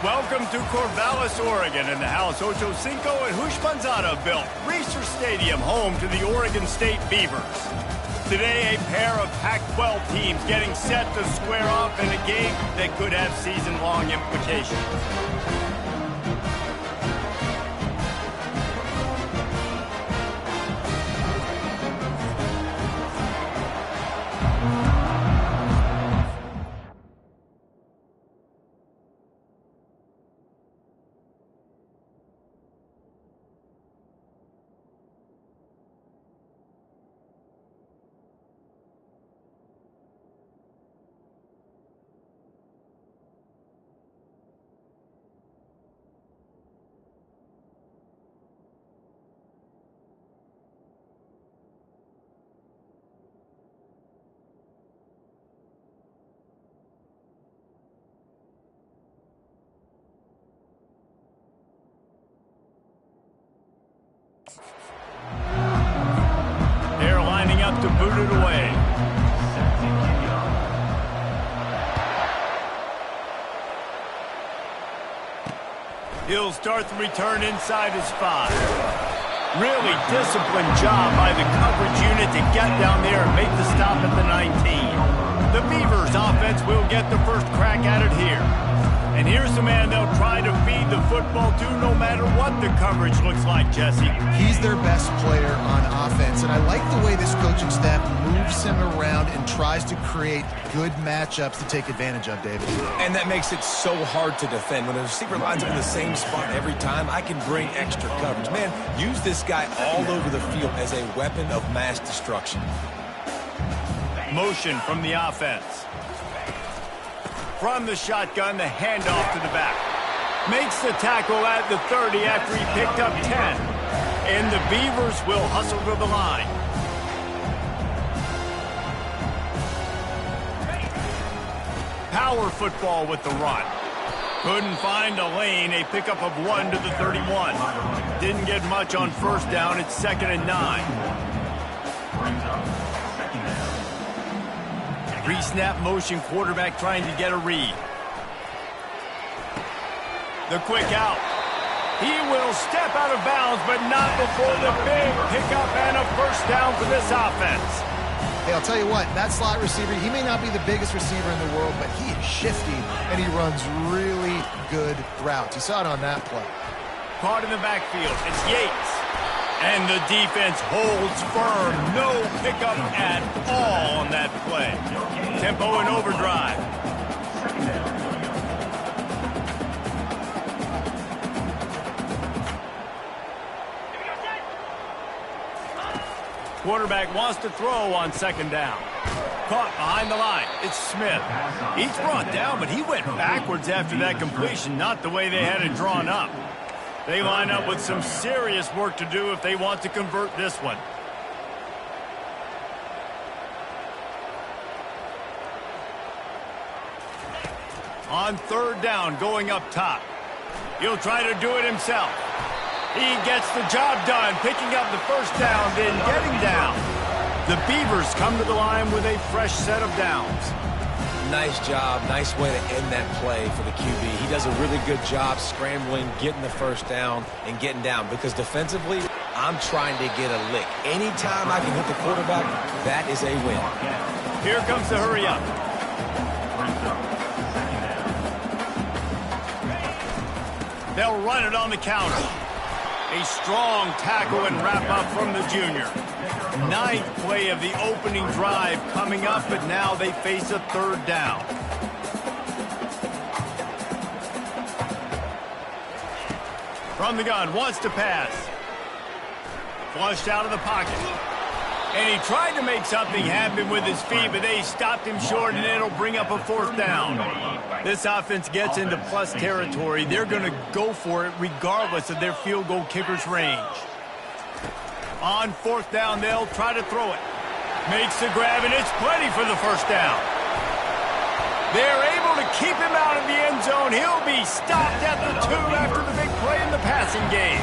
Welcome to Corvallis, Oregon, in the house Ocho Cinco and Hushmanzada built. Reser Stadium, home to the Oregon State Beavers. Today, a pair of Pac-12 teams getting set to square off in a game that could have season-long implications. They're lining up to boot it away. He'll start the return inside his 5. Really disciplined job by the coverage unit to get down there and make the stop at the 19. The Beavers offense will get the first crack at it here. And here's the man they'll try to feed the football to no matter what the coverage looks like, Jesse. He's their best player on offense, and I like the way this coaching staff moves him around and tries to create good matchups to take advantage of, David. And that makes it so hard to defend. When a receiver lines up in the same spot every time, I can bring extra coverage. Man, use this guy all over the field as a weapon of mass destruction. Motion from the offense. From the shotgun, the handoff to the back. Makes the tackle at the 30 after he picked up 10. And the Beavers will hustle to the line. Power football with the run. Couldn't find a lane, a pickup of 1 to the 31. Didn't get much on first down, it's 2nd and 9. Pre-snap motion, quarterback trying to get a read. The quick out. He will step out of bounds, but not before the big pickup and a first down for this offense. Hey, I'll tell you what, that slot receiver, he may not be the biggest receiver in the world, but he is shifty, and he runs really good routes. You saw it on that play. Caught in the backfield, it's Yates. And the defense holds firm. No pickup at all on that play. Tempo and overdrive. Quarterback wants to throw on 2nd down. Caught behind the line. It's Smith. He's brought down, but he went backwards after that completion, not the way they had it drawn up. They line up with some serious work to do if they want to convert this one. On 3rd down, going up top. He'll try to do it himself. He gets the job done, picking up the first down, then getting down. The Beavers come to the line with a fresh set of downs. Nice job. Nice way to end that play for the QB. He does a really good job scrambling, getting the first down, and getting down. Because defensively, I'm trying to get a lick. Anytime I can hit the quarterback, that is a win. Here comes the hurry up. They'll run it on the counter. A strong tackle and wrap up from the junior. 9th play of the opening drive coming up, but now they face a 3rd down. From the gun, wants to pass. Flushed out of the pocket. And he tried to make something happen with his feet, but they stopped him short, and it'll bring up a 4th down. This offense gets into plus territory. They're going to go for it regardless of their field goal kicker's range. On 4th down, they'll try to throw it. Makes the grab, and it's plenty for the first down. They're able to keep him out of the end zone. He'll be stopped at the 2 after the big play in the passing game.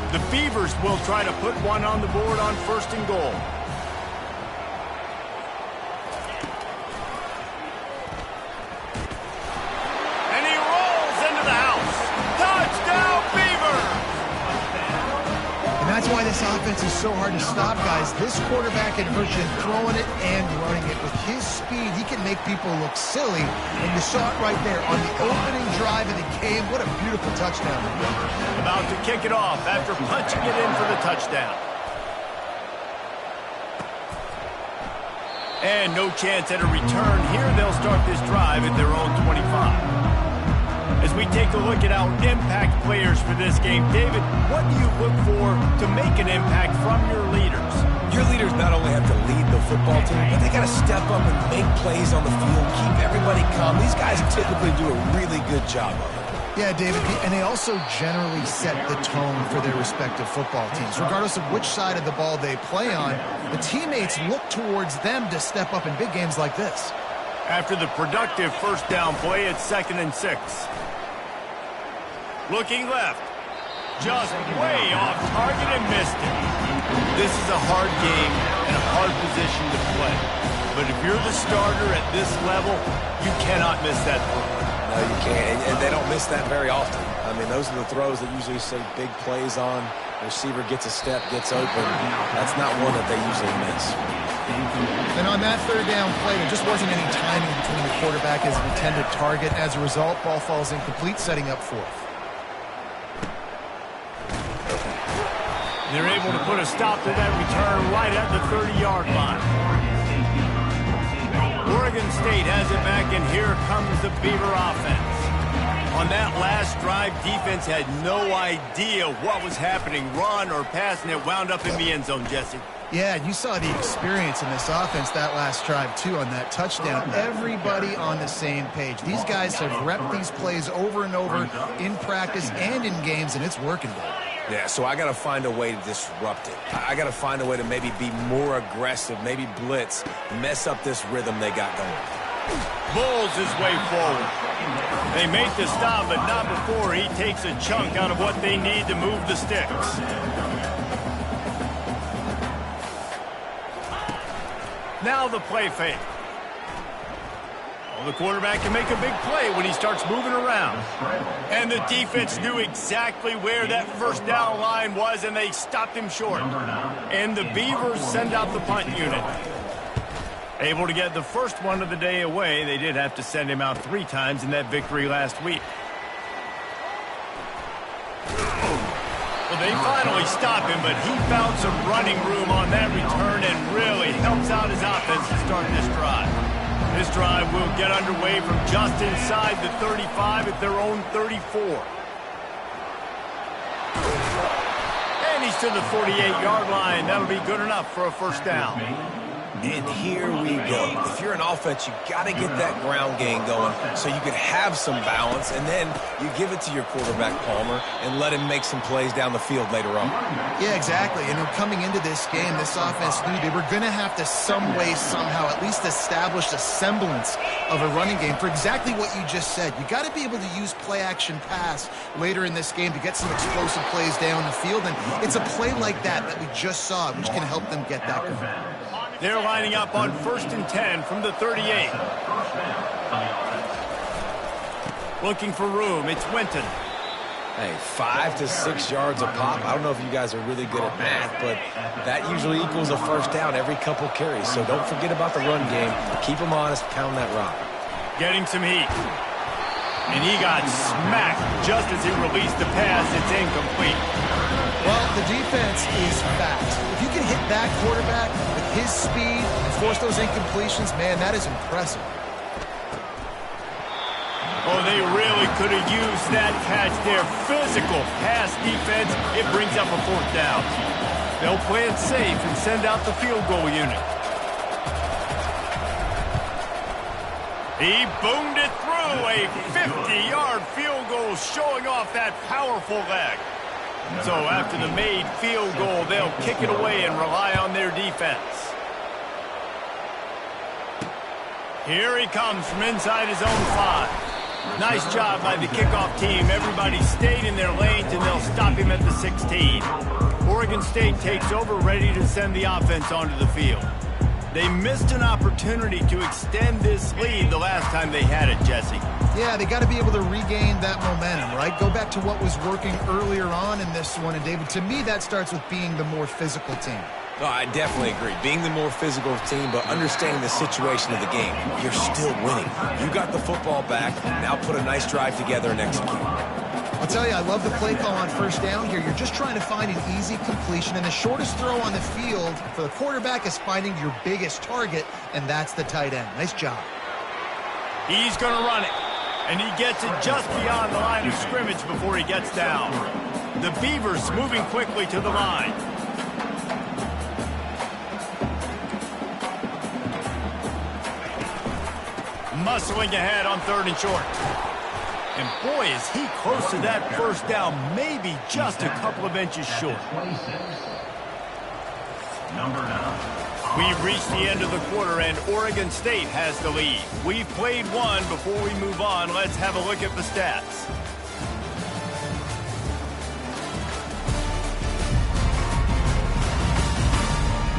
The Beavers will try to put one on the board on 1st and goal. And he rolls into the house. offense is so hard to stop, guys. This quarterback can hurt you throwing it and running it. With his speed, he can make people look silly. And you saw it right there on the opening drive of the game. What a beautiful touchdown. About to kick it off after punching it in for the touchdown. And no chance at a return here. They'll start this drive at their own 25. As we take a look at our impact players for this game, David, what do you look for to make an impact from your leaders? Your leaders not only have to lead the football team, but they got to step up and make plays on the field, keep everybody calm. These guys typically do a really good job of it. Yeah, David, and they also generally set the tone for their respective football teams. Regardless of which side of the ball they play on, the teammates look towards them to step up in big games like this. After the productive first down play, it's 2nd and 6. Looking left. Just way off target and missed it. This is a hard game and a hard position to play. But if you're the starter at this level, you cannot miss that throw. No, you can't. And they don't miss that very often. I mean, those are the throws that usually say big plays on. The receiver gets a step, gets open. That's not one that they usually miss. And on that third down play, there just wasn't any timing between the quarterback and his intended target. As a result, ball falls incomplete, setting up 4th. They're able to put a stop to that return right at the 30-yard line. Oregon State has it back, and here comes the Beaver offense. On that last drive, defense had no idea what was happening, run or pass, and it wound up in the end zone, Jesse. Yeah, you saw the experience in this offense that last drive, too, on that touchdown. Everybody on the same page. These guys have repped these plays over and over in practice and in games, and it's working, Dave. Yeah, so I got to find a way to disrupt it. I got to find a way to maybe be more aggressive, maybe blitz, mess up this rhythm they got going. Bulls his way forward. They make the stop, but not before he takes a chunk out of what they need to move the sticks. Now the play fake. Well, the quarterback can make a big play when he starts moving around. And the defense knew exactly where that first down line was, and they stopped him short. And the Beavers send out the punt unit. Able to get the first one of the day away. They did have to send him out 3 times in that victory last week. Well, they finally stop him, but he found some running room on that return and really helps out his offense to start this drive. This drive will get underway from just inside the 35 at their own 34. And he's to the 48-yard line. That'll be good enough for a first down. And here we go. If you're an offense, you got to get that ground game going so you can have some balance, and then you give it to your quarterback, Palmer, and let him make some plays down the field later on. Yeah, exactly. And coming into this game, this offense knew they were going to have to some way, somehow, at least establish a semblance of a running game for exactly what you just said. You got to be able to use play-action pass later in this game to get some explosive plays down the field, and it's a play like that we just saw, which can help them get that going. They're lining up on 1st and 10 from the 38. Looking for room. It's Winton. Hey, 5 to 6 yards a pop. I don't know if you guys are really good at math, but that usually equals a first down every couple carries. So don't forget about the run game. Keep them honest. Pound that rock. Getting some heat. And he got smacked just as he released the pass. It's incomplete. Well, the defense is fast. If you can hit that quarterback with his speed and force those incompletions, man, that is impressive. Oh, they really could have used that catch there. Physical pass defense. It brings up a 4th down. They'll play it safe and send out the field goal unit. He boomed it through. A 50-yard field goal showing off that powerful leg. So after the made field goal, they'll kick it away and rely on their defense. Here he comes from inside his own 5. Nice job by the kickoff team. Everybody stayed in their lanes, and they'll stop him at the 16. Oregon State takes over, ready to send the offense onto the field. They missed an opportunity to extend this lead the last time they had it, Jesse. Yeah, they got to be able to regain that momentum, right? Go back to what was working earlier on in this one. And, David, to me, that starts with being the more physical team. Oh, I definitely agree. Being the more physical team, but understanding the situation of the game. You're still winning. You got the football back. Now put a nice drive together and execute. I'll tell you, I love the play call on first down here. You're just trying to find an easy completion, and the shortest throw on the field for the quarterback is finding your biggest target, and that's the tight end. Nice job. He's going to run it, and he gets it just beyond the line of scrimmage before he gets down. The Beavers moving quickly to the line. Muscling ahead on 3rd and short. And boy, is he close to that first down, maybe just a couple of inches short. We've reached the end of the quarter, and Oregon State has the lead. We've played one. Before we move on, let's have a look at the stats.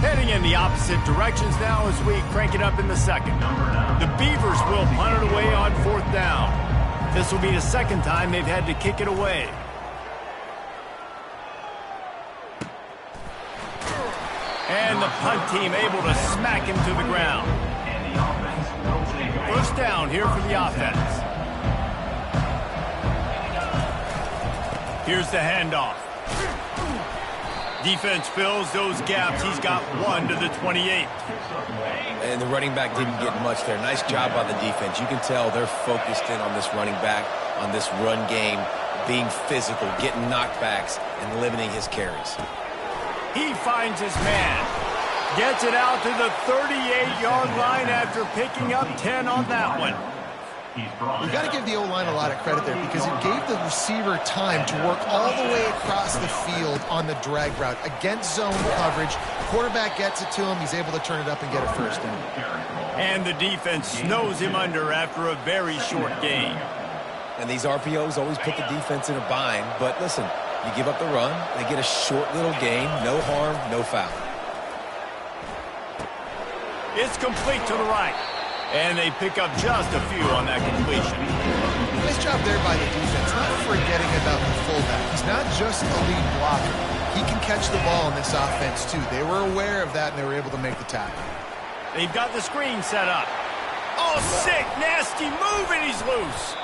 Heading in the opposite directions now as we crank it up in the second. The Beavers will punt it away on 4th down. This will be the second time they've had to kick it away. And the punt team able to smack him to the ground. First down here for the offense. Here's the handoff. Defense fills those gaps. He's got 1 to the 28. And the running back didn't get much there. Nice job by the defense. You can tell they're focused in on this running back, on this run game, being physical, getting knockbacks, and limiting his carries. He finds his man. Gets it out to the 38-yard line after picking up 10 on that one. You got to give the O-line a lot of credit there because it gave the receiver time to work all the way across the field on the drag route against zone coverage. Quarterback gets it to him. He's able to turn it up and get a first down. And the defense snows him under after a very short gain. And these RPOs always put the defense in a bind. But listen, you give up the run, they get a short little gain, no harm, no foul. It's complete to the right. And they pick up just a few on that completion. Nice job there by the defense, not forgetting about the fullback. He's not just a lead blocker. He can catch the ball in this offense, too. They were aware of that, and they were able to make the tackle. They've got the screen set up. Oh, sick, nasty move, and he's loose.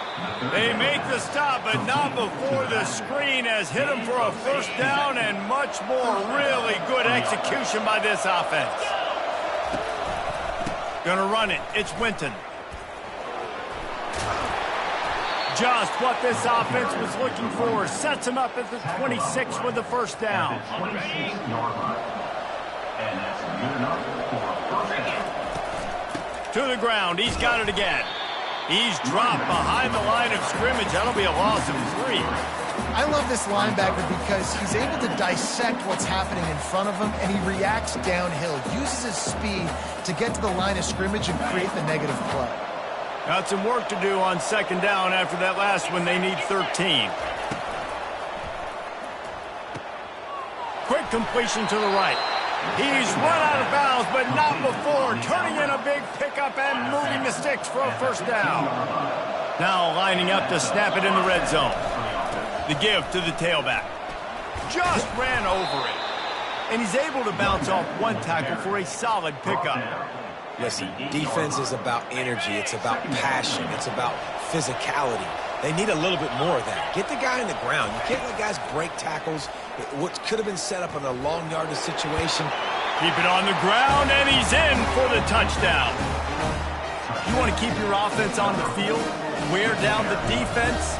They make the stop, but not before the screen has hit him for a first down and much more. Really good execution by this offense. Gonna run it. It's Winton. Just what this offense was looking for. Sets him up at the 26 with the first down. To the ground. He's got it again. He's dropped behind the line of scrimmage. That'll be a loss of 3. I love this linebacker because he's able to dissect what's happening in front of him, and he reacts downhill, uses his speed to get to the line of scrimmage and create the negative play. Got some work to do on second down after that last one. They need 13. Quick completion to the right. He's run out of bounds, but not before. Turning in a big pickup and moving the sticks for a first down. Now lining up to snap it in the red zone. The give to the tailback. Just ran over it. And he's able to bounce off one tackle for a solid pickup. Listen, defense is about energy. It's about passion. It's about physicality. They need a little bit more of that. Get the guy in the ground. You can't let guys break tackles. What could have been set up in a long yardage situation. Keep it on the ground, and he's in for the touchdown. You want to keep your offense on the field, wear down the defense,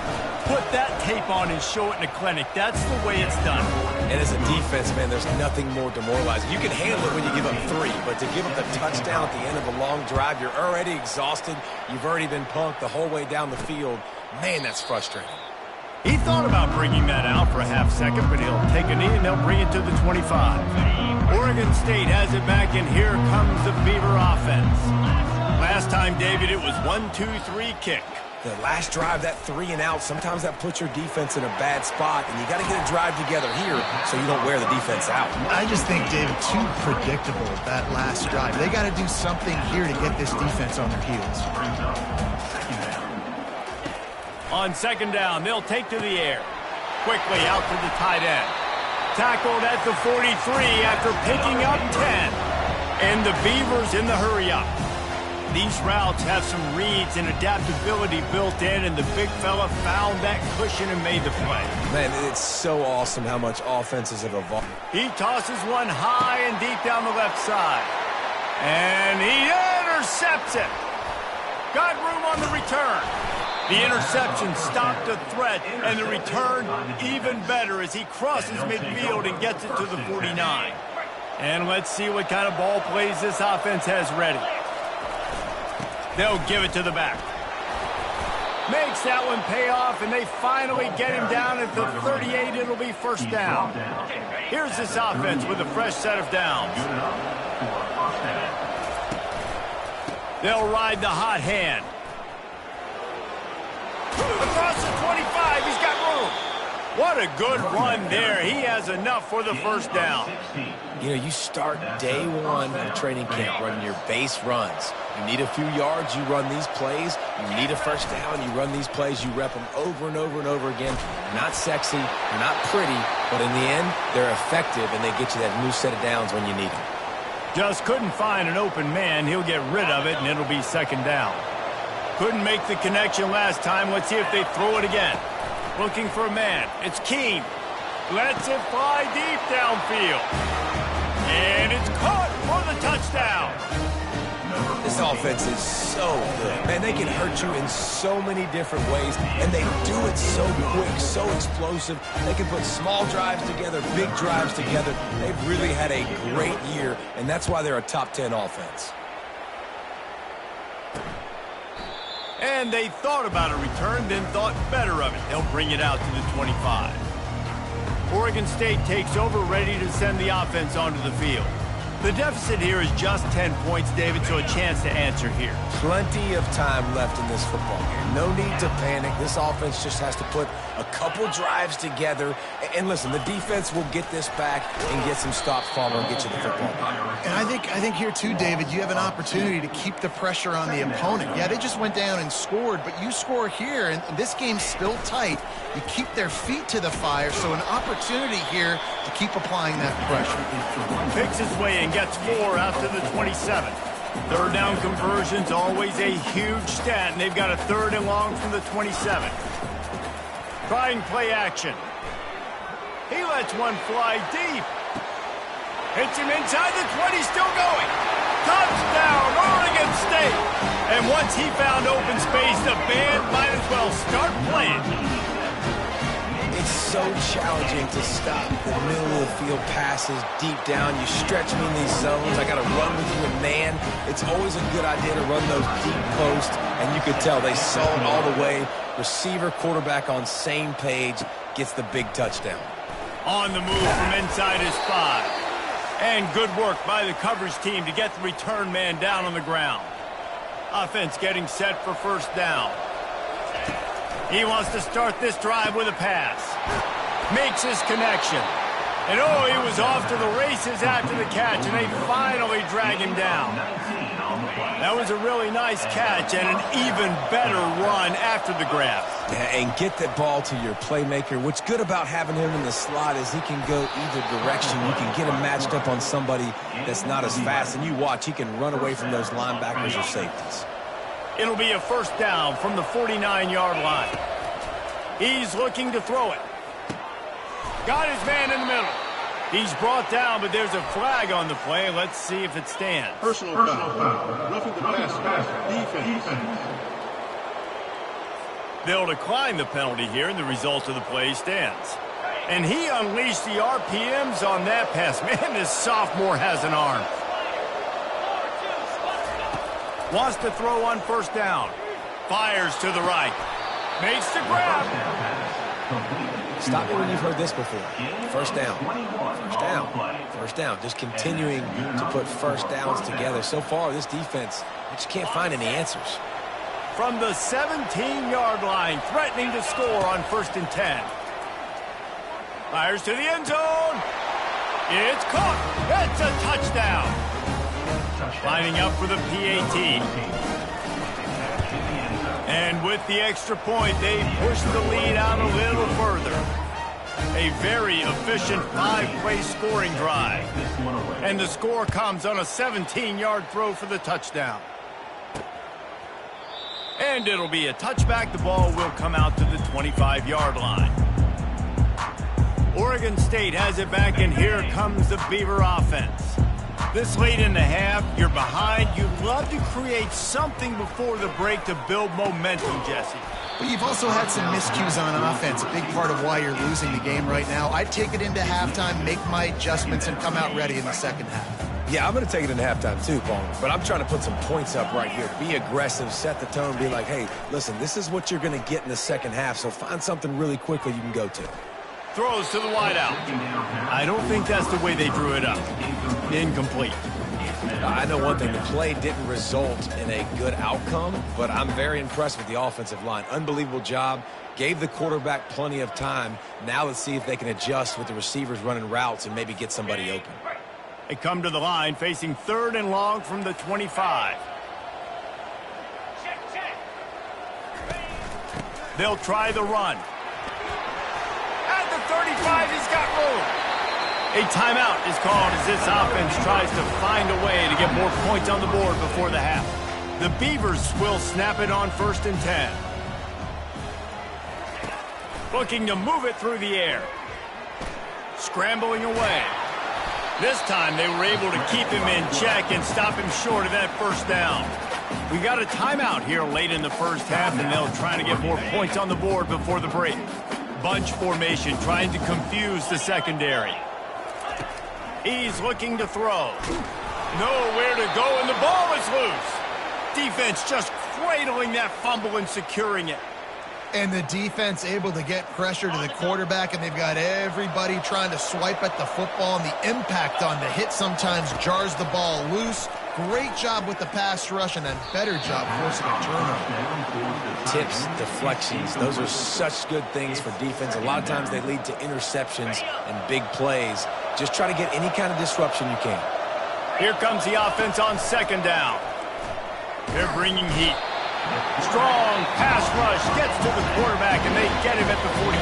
put that tape on and show it in a clinic. That's the way it's done. And as a defense, man, there's nothing more demoralizing. You can handle it when you give up 3, but to give up the touchdown at the end of a long drive, you're already exhausted. You've already been punked the whole way down the field. Man, that's frustrating. He thought about bringing that out for a half second, but he'll take a knee and they'll bring it to the 25. Oregon State has it back, and here comes the Beaver offense. Last time, David, it was 1-2-3 kick. the last drive, that 3 and out, sometimes that puts your defense in a bad spot, and you got to get a drive together here so you don't wear the defense out. I just think, David, too predictable, that last drive. They got to do something here to get this defense on their heels. On second down, they'll take to the air. Quickly out to the tight end. Tackled at the 43 after picking up 10. And the Beavers in the hurry-up. These routes have some reads and adaptability built in, and the big fella found that cushion and made the play. Man, it's so awesome how much offenses have evolved. He tosses one high and deep down the left side. And he intercepts it. Got room on the return. The interception stopped a threat, and the return even better as he crosses midfield and gets it to the 49. And let's see what kind of ball plays this offense has ready. They'll give it to the back. Makes that one pay off, and they finally get him down at the 38. It'll be first down. Here's this offense with a fresh set of downs. They'll ride the hot hand. Across the 25, he's got room. What a good run there. He has enough for the first down. You know, you start day one of training camp running your base runs. You need a few yards, you run these plays. You need a first down, you run these plays. You rep them over and over and over again. They're not sexy, they're not pretty, but in the end, they're effective, and they get you that new set of downs when you need them. Just couldn't find an open man. He'll get rid of it, and it'll be second down. Couldn't make the connection last time. Let's see if they throw it again. Looking for a man. It's Keene. Lets it fly deep downfield. And it's caught for the touchdown. This offense is so good. Man, they can hurt you in so many different ways, and they do it so quick, so explosive. They can put small drives together, big drives together. They've really had a great year, and that's why they're a top 10 offense. And they thought about a return, then thought better of it. They'll bring it out to the 25. Oregon State takes over, ready to send the offense onto the field. The deficit here is just 10 points, David, so a chance to answer here. Plenty of time left in this football game. No need to panic. This offense just has to put a couple drives together. And listen, the defense will get this back and get some stops, Palmer, and get you the football back. And I think here too, David, you have an opportunity to keep the pressure on the opponent. Yeah, they just went down and scored, but you score here, and this game's still tight. You keep their feet to the fire, so an opportunity here to keep applying that pressure. Picks his way in. Gets 4 out to the 27. Third down conversion's always a huge stat, and they've got a 3rd and long from the 27. Trying play action. He lets one fly deep. Hits him inside the 20, still going. Touchdown, Oregon State. And once he found open space, the band might as well start playing. It's so challenging to stop the middle of the field passes deep down. You stretch me in these zones. I got to run with you in man. It's always a good idea to run those deep posts, and you could tell they saw it all the way. Receiver, quarterback on same page, gets the big touchdown. On the move from inside his 5. And good work by the coverage team to get the return man down on the ground. Offense getting set for first down. He wants to start this drive with a pass. Makes his connection. And oh, he was off to the races after the catch, and they finally drag him down. That was a really nice catch and an even better run after the grab. Yeah, and get that ball to your playmaker. What's good about having him in the slot is he can go either direction. You can get him matched up on somebody that's not as fast, and you watch, he can run away from those linebackers or safeties. It'll be a first down from the 49-yard line. He's looking to throw it. Got his man in the middle. He's brought down, but there's a flag on the play. Let's see if it stands. Personal foul. Roughing the pass. Defense. They'll decline the penalty here, and the result of the play stands. And he unleashed the RPMs on that pass. Man, this sophomore has an arm. Wants to throw on first down. Fires to the right. Makes the grab. Stop me when you've heard this before. First down. First down. First down. Just continuing to put first downs together. So far, this defense, they just can't find any answers. from the 17-yard line, threatening to score on 1st and 10. Fires to the end zone. It's caught. It's a touchdown. Lining up for the PAT. And with the extra point, they push the lead out a little further. A very efficient 5-play scoring drive. And the score comes on a 17-yard throw for the touchdown. And it'll be a touchback. The ball will come out to the 25-yard line. Oregon State has it back, and here comes the Beaver offense. This late in the half, you're behind. You'd love to create something before the break to build momentum, Jesse. But you've also had some miscues on offense, a big part of why you're losing the game right now. I'd take it into halftime, make my adjustments, and come out ready in the second half. Yeah, I'm going to take it into halftime too, Paul. But I'm trying to put some points up right here. Be aggressive, set the tone, be like, hey, listen, this is what you're going to get in the second half, so find something really quickly you can go to. Throws to the wideout. I don't think that's the way they drew it up. Incomplete. I know one thing, the play didn't result in a good outcome, but I'm very impressed with the offensive line. Unbelievable job. Gave the quarterback plenty of time. Now let's see if they can adjust with the receivers running routes and maybe get somebody open. They come to the line facing 3rd and long from the 25. They'll try the run. At the 35, he's got room. A timeout is called as this offense tries to find a way to get more points on the board before the half. The Beavers will snap it on 1st and 10. Looking to move it through the air. Scrambling away. This time they were able to keep him in check and stop him short of that 1st down. We got a timeout here late in the first half, and they'll try to get more points on the board before the break. Bunch formation trying to confuse the secondary. He's looking to throw. Nowhere to go, and the ball is loose. Defense just cradling that fumble and securing it. And the defense able to get pressure to the quarterback, and they've got everybody trying to swipe at the football, and the impact on the hit sometimes jars the ball loose. Great job with the pass rush, and a better job forcing a turnover. Tips, deflections, those are such good things for defense. A lot of times they lead to interceptions and big plays. Just try to get any kind of disruption you can. Here comes the offense on 2nd down. They're bringing heat. Strong pass rush gets to the quarterback, and they get him at the 46.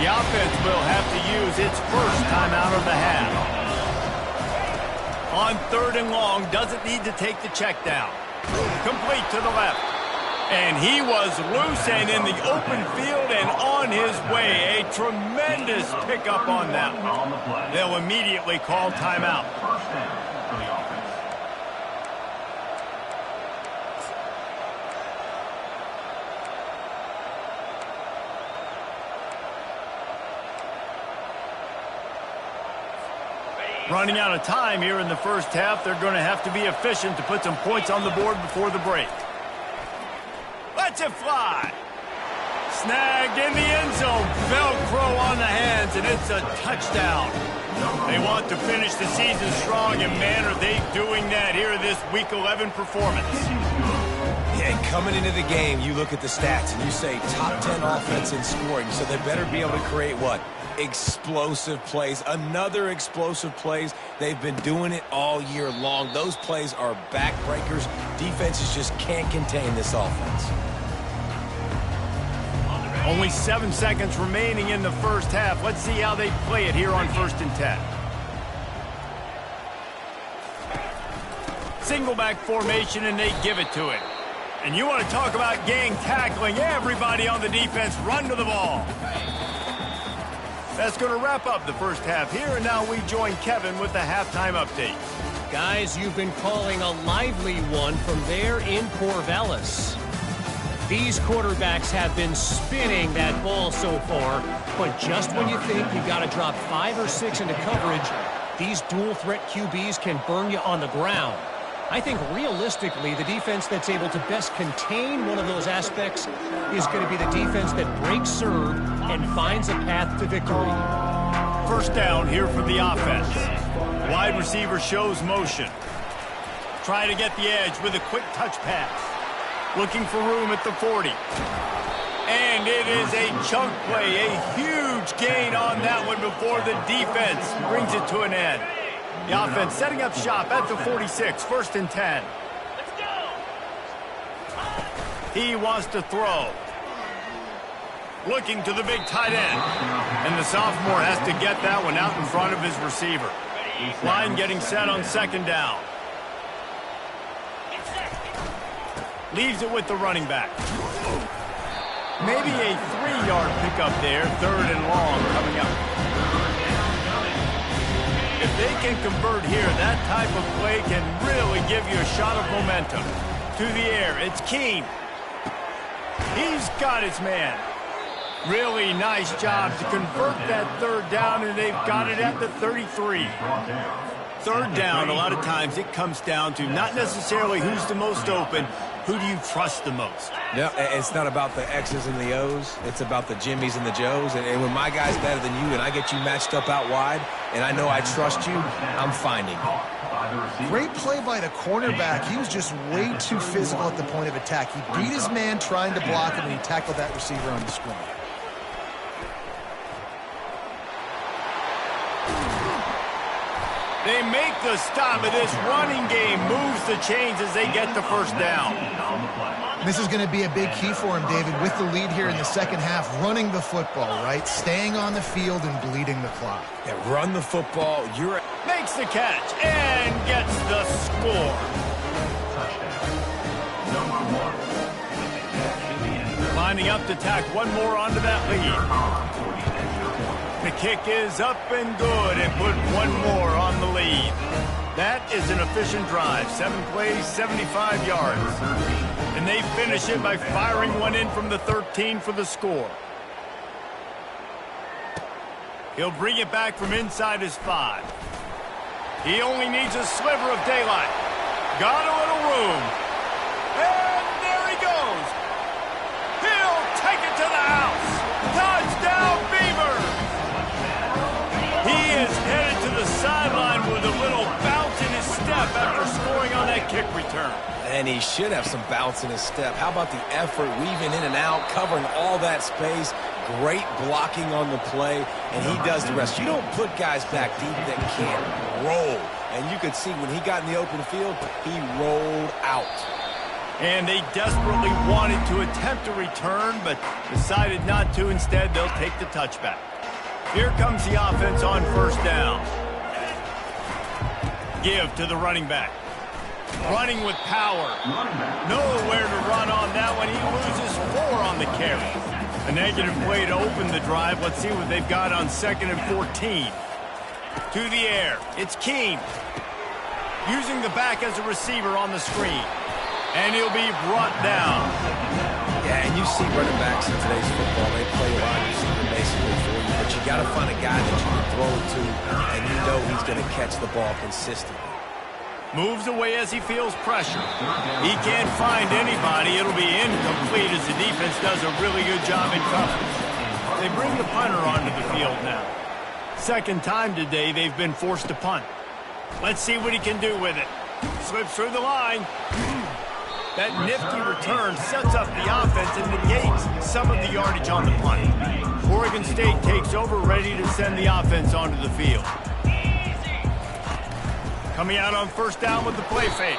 The offense will have to use its first timeout of the half. On 3rd and long, doesn't need to take the check down. Complete to the left. And he was loose and in the open field and on his way. A tremendous pickup on that one. They'll immediately call timeout. Running out of time here in the first half. They're going to have to be efficient to put some points on the board before the break. Lets it fly. Snagged in the end zone. Velcro on the hands, and it's a touchdown. They want to finish the season strong, and man, are they doing that here in this Week 11 performance. Yeah, and coming into the game, you look at the stats, and you say top 10 offense in scoring, so they better be able to create what? Explosive plays. Another explosive plays. They've been doing it all year long. Those plays are backbreakers. Defenses just can't contain this offense. Only 7 seconds remaining in the first half. Let's see how they play it here on 1st and 10. Single back formation, and they give it to it. And you want to talk about gang tackling. Everybody on the defense run to the ball. That's going to wrap up the first half here, and now we join Kevin with the halftime update. Guys, you've been calling a lively one from there in Corvallis. These quarterbacks have been spinning that ball so far, but just when you think you've got to drop 5 or 6 into coverage, these dual-threat QBs can burn you on the ground. I think realistically, the defense that's able to best contain one of those aspects is going to be the defense that breaks serve and finds a path to victory. First down here for the offense. Wide receiver shows motion. Try to get the edge with a quick touch pass. Looking for room at the 40. And it is a chunk play, a huge gain on that one before the defense brings it to an end. The offense setting up shop at the 46, 1st and 10. He wants to throw. Looking to the big tight end. And the sophomore has to get that one out in front of his receiver. Line getting set on 2nd down. Leaves it with the running back. Maybe a 3-yard pickup there, 3rd and long coming up. If they can convert here, that type of play can really give you a shot of momentum. To the air, it's Keene. He's got his man. Really nice job to convert that 3rd down, and they've got it at the 33. 3rd down, a lot of times it comes down to not necessarily who's the most open, who do you trust the most? Yeah, it's not about the X's and the O's. It's about the Jimmies and the Joes. And when my guy's better than you and I get you matched up out wide and I know I trust you, I'm finding you. Great play by the cornerback. He was just way too physical at the point of attack. He beat his man trying to block him, and he tackled that receiver on the screen. They make the stop, and this running game moves the chains as they get the 1st down. This is going to be a big key for him, David, with the lead here in the 2nd half, running the football, right? Staying on the field and bleeding the clock. Yeah, run the football. Makes the catch and gets the score. Lining up to tack one more onto that lead. The kick is up and good, and put one more on the lead. That is an efficient drive. 7 plays, 75 yards. And they finish it by firing one in from the 13 for the score. He'll bring it back from inside his 5. He only needs a sliver of daylight. Got a little room. And there he goes. He'll take it to the house. Touchdown, Beavers! He is headed to the sideline with a little bounce in his step after scoring on that kick return. And he should have some bounce in his step. How about the effort, weaving in and out, covering all that space, great blocking on the play, and he does the rest. You don't put guys back deep that can't roll. And you could see when he got in the open field, he rolled out. And they desperately wanted to attempt a return, but decided not to. Instead, they'll take the touchback. Here comes the offense on 1st down. Give to the running back. Running with power. Nowhere to run on that one. He loses 4 on the carry. A negative play to open the drive. Let's see what they've got on 2nd and 14. To the air. It's Keene. Using the back as a receiver on the screen. And he'll be brought down. Yeah, and you see running backs in today's football. They play a wide receiver basically for you. But you got to find a guy that you can throw it to, and you know he's going to catch the ball consistently. Moves away as he feels pressure. He can't find anybody. It'll be incomplete as the defense does a really good job in coverage. They bring the punter onto the field now. 2nd time today they've been forced to punt. Let's see what he can do with it. Slips through the line. That nifty return sets up the offense and negates some of the yardage on the punt. Oregon State takes over, ready to send the offense onto the field. Coming out on 1st down with the play fake.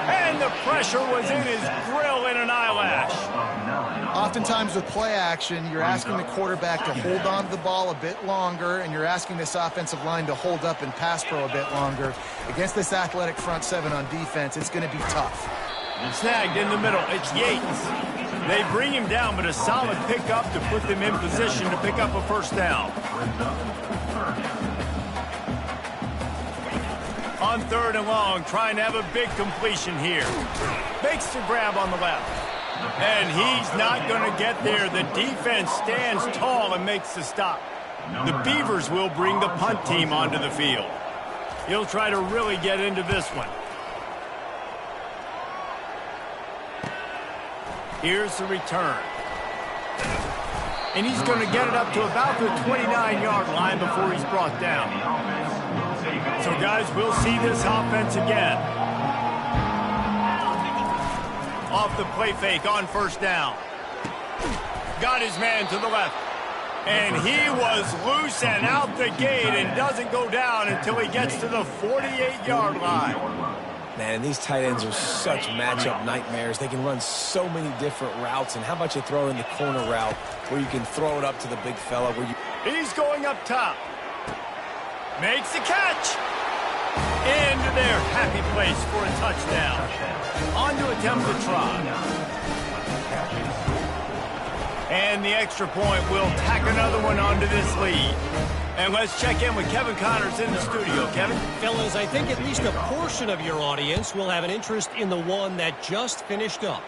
And the pressure was in his grill in an eyelash. Oftentimes with play action, you're asking the quarterback to hold on to the ball a bit longer, and you're asking this offensive line to hold up and pass pro a bit longer. Against this athletic front 7 on defense, it's going to be tough. Snagged in the middle. It's Yates. They bring him down, but a solid pickup to put them in position to pick up a 1st down. On 3rd and long, trying to have a big completion here. Makes the grab on the left. And he's not going to get there. The defense stands tall and makes the stop. The Beavers will bring the punt team onto the field. He'll try to really get into this one. Here's the return. And he's going to get it up to about the 29-yard line before he's brought down. So, guys, we'll see this offense again. off the play fake on first down. Got his man to the left. And he was loose and out the gate and doesn't go down until he gets to the 48-yard line. Man, these tight ends are such matchup nightmares. They can run so many different routes. And how about you throw in the corner route where you can throw it up to the big fella? He's going up top. Makes the catch. Into their happy place for a touchdown. On to attempt the try. And the extra point will tack another one onto this lead. And let's check in with Kevin Connors in the studio. Kevin? Fellas, I think at least a portion of your audience will have an interest in the one that just finished up.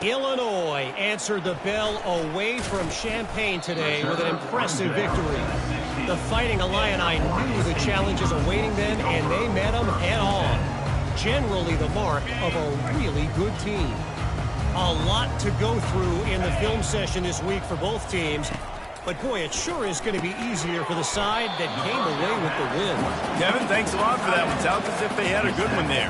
Illinois answered the bell away from Champaign today with an impressive victory. The Fighting Illini knew the challenges awaiting them, and they met them head-on. Generally the mark of a really good team. A lot to go through in the film session this week for both teams. But, boy, it sure is going to be easier for the side that came away with the win. Kevin, thanks a lot for that one. Sounds as if they had a good one there.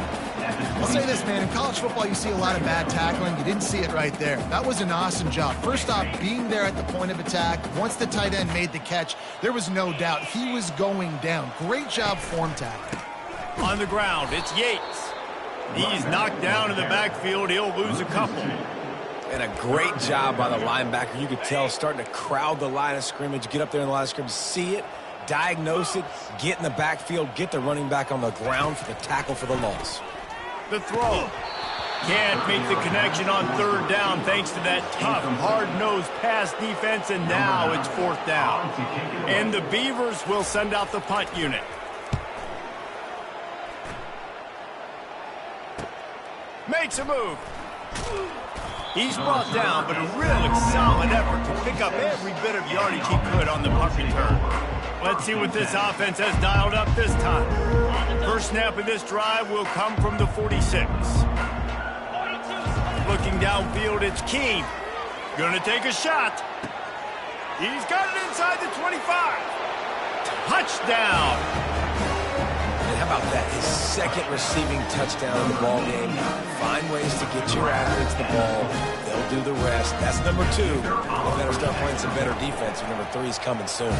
I'll say this, man. In college football, you see a lot of bad tackling. You didn't see it right there. That was an awesome job. First off, being there at the point of attack. Once the tight end made the catch, there was no doubt he was going down. Great job form tackling. On the ground, it's Yates. He's knocked down in the backfield. He'll lose a couple. And a great job by the linebacker. You could tell starting to crowd the line of scrimmage, get up there in the line of scrimmage, see it, diagnose it, get in the backfield, get the running back on the ground for the tackle for the loss. The throw. Can't make the connection on third down thanks to that tough, hard-nosed pass defense, and now it's fourth down. And the Beavers will send out the punt unit. Makes a move. He's brought down, but a really solid effort to pick up every bit of yardage he could on the punt return. Let's see what this offense has dialed up this time. First snap of this drive will come from the 46. Looking downfield, it's Keene. Gonna take a shot. He's got it inside the 25. Touchdown. And how about that? His second receiving touchdown in the ball game. Find ways to get your athletes the ball. They'll do the rest. That's number 2. They better start playing some better defense. And number 3 is coming soon.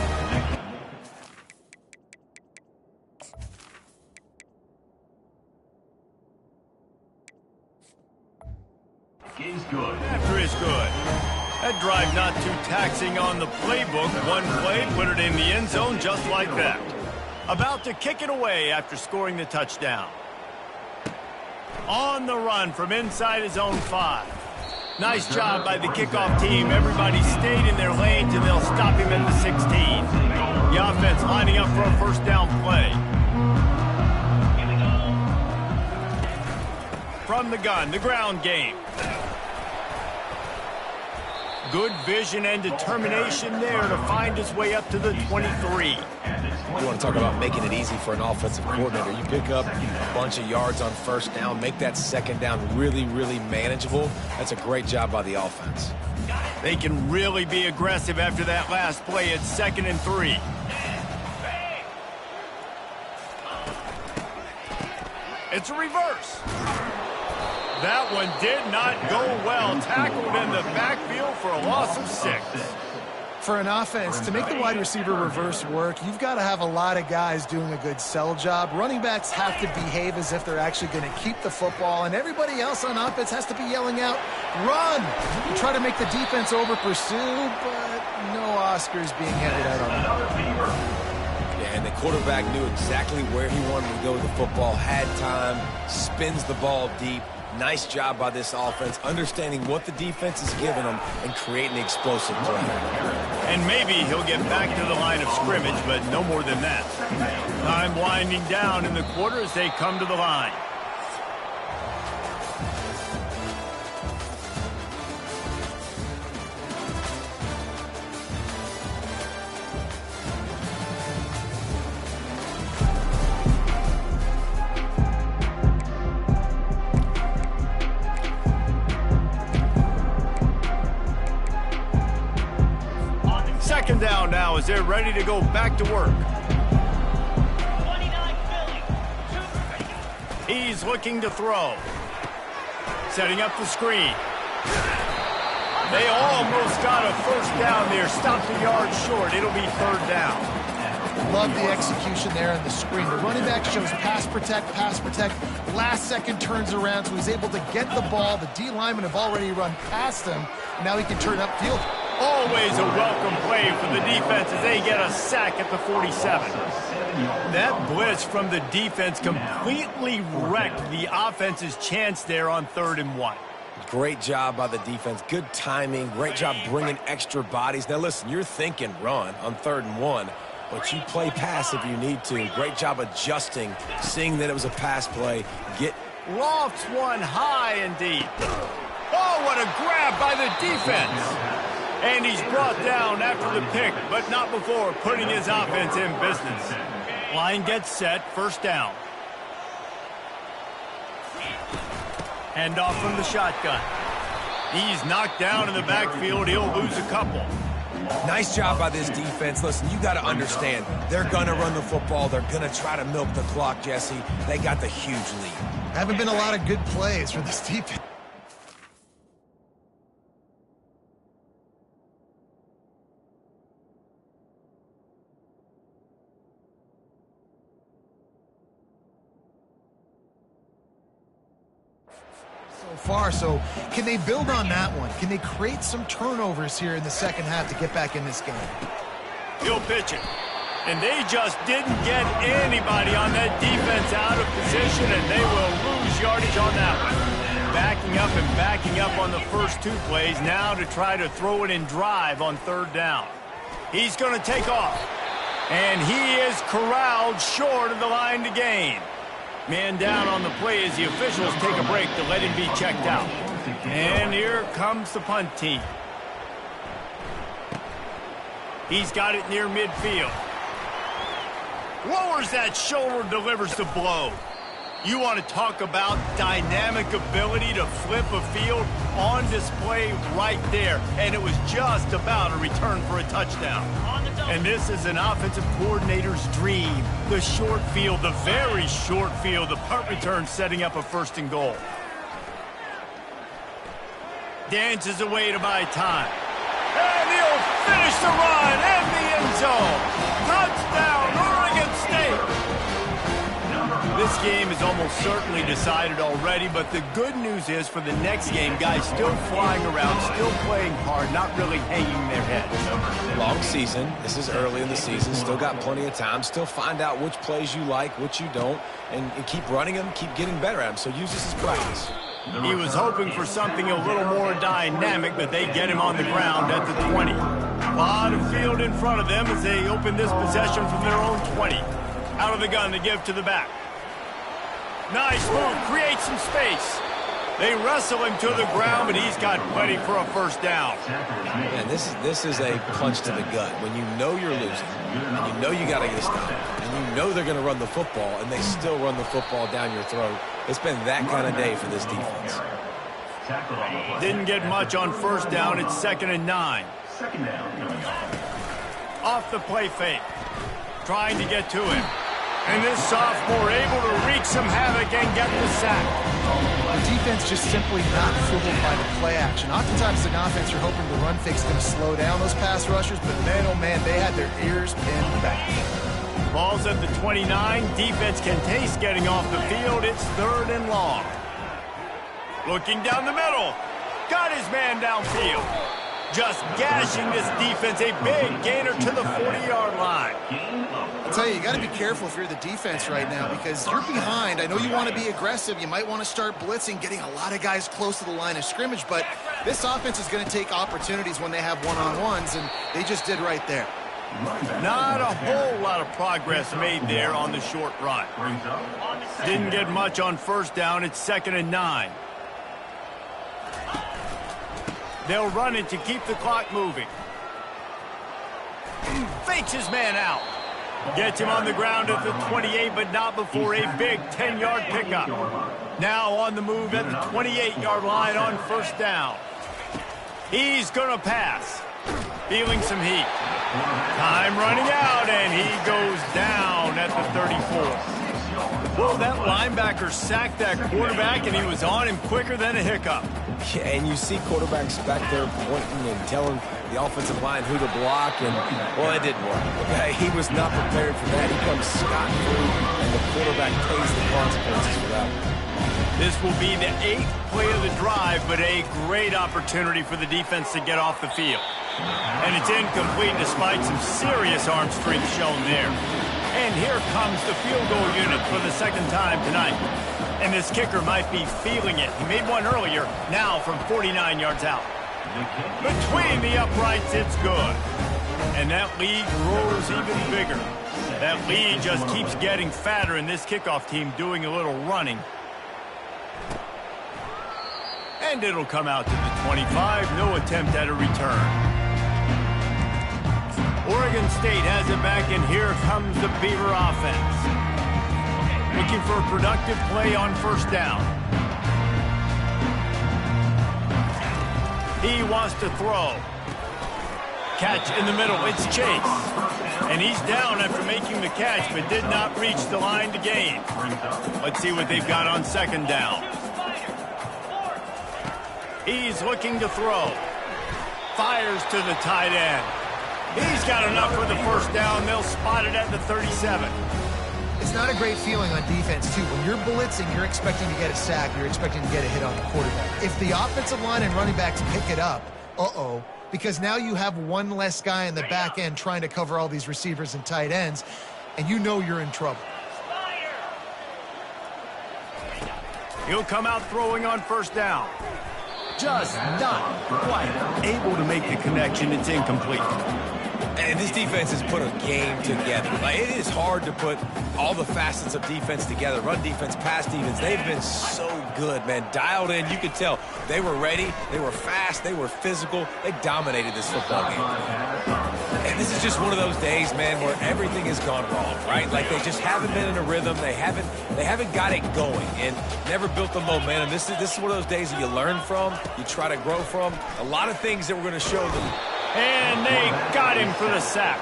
After is good. That drive not too taxing on the playbook. One play, put it in the end zone just like that. About to kick it away after scoring the touchdown. On the run from inside his own 5. Nice job by the kickoff team. Everybody stayed in their lanes, and they'll stop him at the 16. The offense lining up for a first down play. From the gun, the ground game. Good vision and determination there to find his way up to the 23. You want to talk about making it easy for an offensive coordinator. You pick up a bunch of yards on first down, make that second down really, really manageable. That's a great job by the offense. They can really be aggressive after that last play. It's 2nd and 3. It's a reverse. That one did not go well. Tackled in the backfield for a loss of 6. For an offense, to make the wide receiver reverse work, you've got to have a lot of guys doing a good sell job. Running backs have to behave as if they're actually going to keep the football, and everybody else on offense has to be yelling out, run! You try to make the defense over-pursue, but no Oscars being handed out on that. Yeah, and the quarterback knew exactly where he wanted to go with the football, had time, spins the ball deep. Nice job by this offense, understanding what the defense is giving them and creating explosive play. And maybe he'll get back to the line of scrimmage, but no more than that. Time winding down in the quarter as they come to the line. Second down now as they're ready to go back to work. He's looking to throw. Setting up the screen. They almost got a first down there. Stopped a yard short. It'll be third down. Love the execution there on the screen. The running back shows pass protect, pass protect. Last second turns around, so he's able to get the ball. The D linemen have already run past him. Now he can turn upfield. Always a welcome play for the defense as they get a sack at the 47. That blitz from the defense completely wrecked the offense's chance there on 3rd and 1. Great job by the defense. Good timing. Great job bringing extra bodies. Now, listen, you're thinking run on 3rd and 1, but you play pass if you need to. Great job adjusting, seeing that it was a pass play. Lofts one high and deep. Oh, what a grab by the defense. And he's brought down after the pick, but not before putting his offense in business. Line gets set, first down. Handoff from the shotgun. He's knocked down in the backfield. He'll lose a couple. Nice job by this defense. Listen, you got to understand, they're going to run the football. They're going to try to milk the clock, Jesse. They got the huge lead. Haven't been a lot of good plays for this defense. Far, so can they build on that one? Can they create some turnovers here in the second half to get back in this game? He'll pitch it. And they just didn't get anybody on that defense out of position, and they will lose yardage on that one. Backing up on the first 2 plays now to try to throw it in drive on 3rd down. He's going to take off. And he is corralled short of the line to gain. Man down on the play as the officials take a break to let him be checked out. And here comes the punt team. He's got it near midfield. Lowers that shoulder, delivers the blow. You want to talk about dynamic ability to flip a field on display right there. And it was just about a return for a touchdown. And this is an offensive coordinator's dream. The short field, the very short field, the punt return setting up a 1st and goal. Dances away to buy time. And he'll finish the run in the end zone. Touchdown, Oregon State. This game is almost certainly decided already, but the good news is for the next game, guys still flying around, still playing hard, not really hanging their heads. Long season. This is early in the season. Still got plenty of time. Still find out which plays you like, which you don't, and keep running them, keep getting better at them. So use this as practice. He was hoping for something a little more dynamic, but they get him on the ground at the 20. A lot of field in front of them as they open this possession from their own 20. Out of the gun to give to the back. Nice move, creates some space. They wrestle him to the ground, but he's got plenty for a 1st down. And this is a punch to the gut. When you know you're losing, and you know you got to get a stop, and you know they're going to run the football, and they still run the football down your throat. It's been that kind of day for this defense. Didn't get much on 1st down. It's 2nd and 9. Off the play fake. Trying to get to him. And this sophomore able to wreak some havoc and get the sack. The defense just simply not fooled by the play action. Oftentimes, as an offense, you're hoping the run fake's going to slow down those pass rushers, but man, oh man, they had their ears pinned back. Ball's at the 29. Defense can taste getting off the field. It's 3rd and long. Looking down the middle. Got his man downfield. Just gashing this defense. A big gainer to the 40-yard line. I'll tell you, you got to be careful if you're the defense right now because you're behind. I know you want to be aggressive. You might want to start blitzing, getting a lot of guys close to the line of scrimmage, but this offense is going to take opportunities when they have one-on-ones, and they just did right there. Not a whole lot of progress made there on the short run. Didn't get much on 1st down. It's 2nd and 9. They'll run it to keep the clock moving. Fakes his man out. Gets him on the ground at the 28, but not before a big 10-yard pickup. Now on the move at the 28-yard line on 1st down. He's going to pass. Feeling some heat. Time running out, and he goes down at the 34. Well, that linebacker sacked that quarterback, and he was on him quicker than a hiccup. Yeah, and you see quarterbacks back there pointing and telling the offensive line who to block, and, well, it didn't work. Okay, he was not prepared for that. He comes scot-free, and the quarterback pays the consequences for that. This will be the 8th play of the drive, but a great opportunity for the defense to get off the field. And it's incomplete despite some serious arm strength shown there. And here comes the field goal unit for the second time tonight. And this kicker might be feeling it. He made one earlier, now from 49 yards out. Between the uprights, it's good. And that lead grows even bigger. That lead just keeps getting fatter, and this kickoff team doing a little running. And it'll come out to the 25. No attempt at a return. Oregon State has it back, and here comes the Beaver offense. Looking for a productive play on first down. He wants to throw. Catch in the middle. It's Chase. And he's down after making the catch, but did not reach the line to gain. Let's see what they've got on second down. He's looking to throw. Fires to the tight end. He's got enough for the first down. They'll spot it at the 37. It's not a great feeling on defense, too. When you're blitzing, you're expecting to get a sack. You're expecting to get a hit on the quarterback. If the offensive line and running backs pick it up, because now you have one less guy in the back end trying to cover all these receivers and tight ends, and you know you're in trouble. He'll come out throwing on first down. Just not quite able to make the connection. It's incomplete. And this defense has put a game together. Like, it is hard to put all the facets of defense together. Run defense, pass defense. They've been so good, man. Dialed in. You could tell they were ready. They were fast. They were physical. They dominated this football game. And this is just one of those days, man, where everything has gone wrong, right? Like, they just haven't been in a rhythm. They haven't got it going and never built the momentum. This is one of those days that you learn from, you try to grow from. A lot of things that we're going to show them. And they got him for the sack.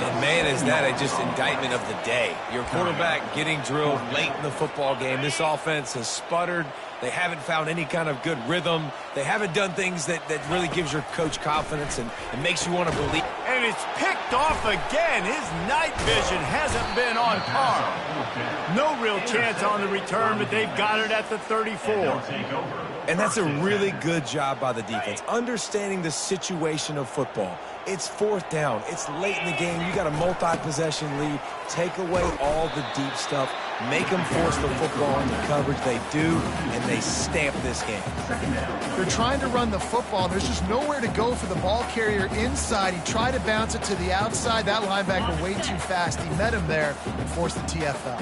And, man, is that a just indictment of the day. Your quarterback getting drilled late in the football game. This offense has sputtered. They haven't found any kind of good rhythm. They haven't done things that really gives your coach confidence and makes you want to believe. And it's picked off again. His night vision hasn't been on par. No real chance on the return, but they've got it at the 34. And that's a really good job by the defense, understanding the situation of football. It's fourth down. It's late in the game. You got a multi-possession lead. Take away all the deep stuff. Make them force the football into coverage. They do, and they stamp this game. They're trying to run the football. There's just nowhere to go for the ball carrier inside. He tried to bounce it to the outside. That linebacker way too fast. He met him there and forced the TFL.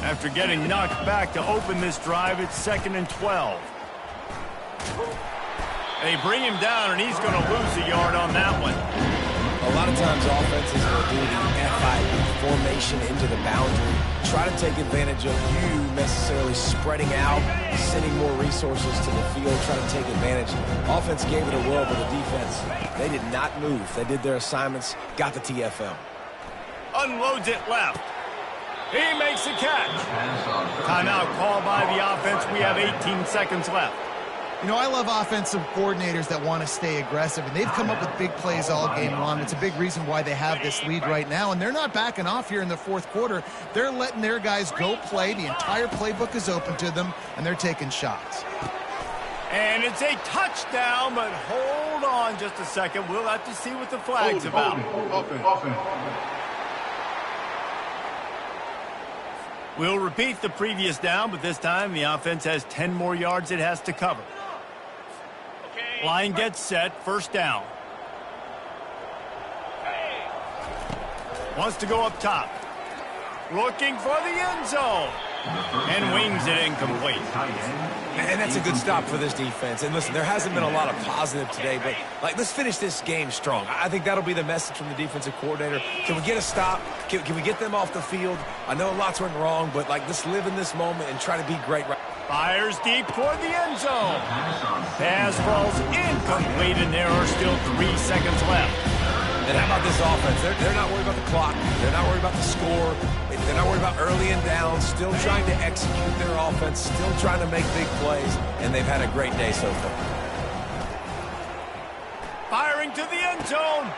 After getting knocked back to open this drive, it's 2nd and 12. They bring him down, and he's going to lose a yard on that one. A lot of times offenses will do the FIB formation into the boundary, try to take advantage of you necessarily spreading out, sending more resources to the field, try to take advantage. Offense gave it a whirl, but the defense, they did not move. They did their assignments, got the TFL. Unloads it left. He makes the catch. Timeout called by the offense. We have 18 seconds left. You know, I love offensive coordinators that want to stay aggressive, and they've come up with big plays all game long. It's a big reason why they have this lead right now, and they're not backing off here in the fourth quarter. They're letting their guys go play. The entire playbook is open to them, and they're taking shots. And it's a touchdown, but hold on just a second. We'll have to see what the flag's about. We'll repeat the previous down, but this time the offense has 10 more yards it has to cover. Line gets set, first down. Wants to go up top. Looking for the end zone. And wings it incomplete. And that's a good stop for this defense. And listen, there hasn't been a lot of positive today, but let's finish this game strong. I think that'll be the message from the defensive coordinator. Can we get a stop? Can we get them off the field? I know lots went wrong, but let's live in this moment and try to be great. Fires deep toward the end zone. Pass falls incomplete, and there are still 3 seconds left. And how about this offense? They're not worried about the clock. They're not worried about the score. They're not worried about early and down. Still trying to execute their offense. Still trying to make big plays. And they've had a great day so far. Firing to the end zone.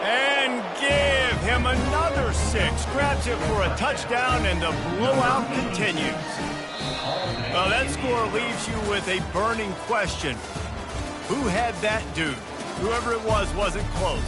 And give him another 6. Grabs it for a touchdown, and the blowout continues. Well, that score leaves you with a burning question. Who had that dude? Whoever it was wasn't close.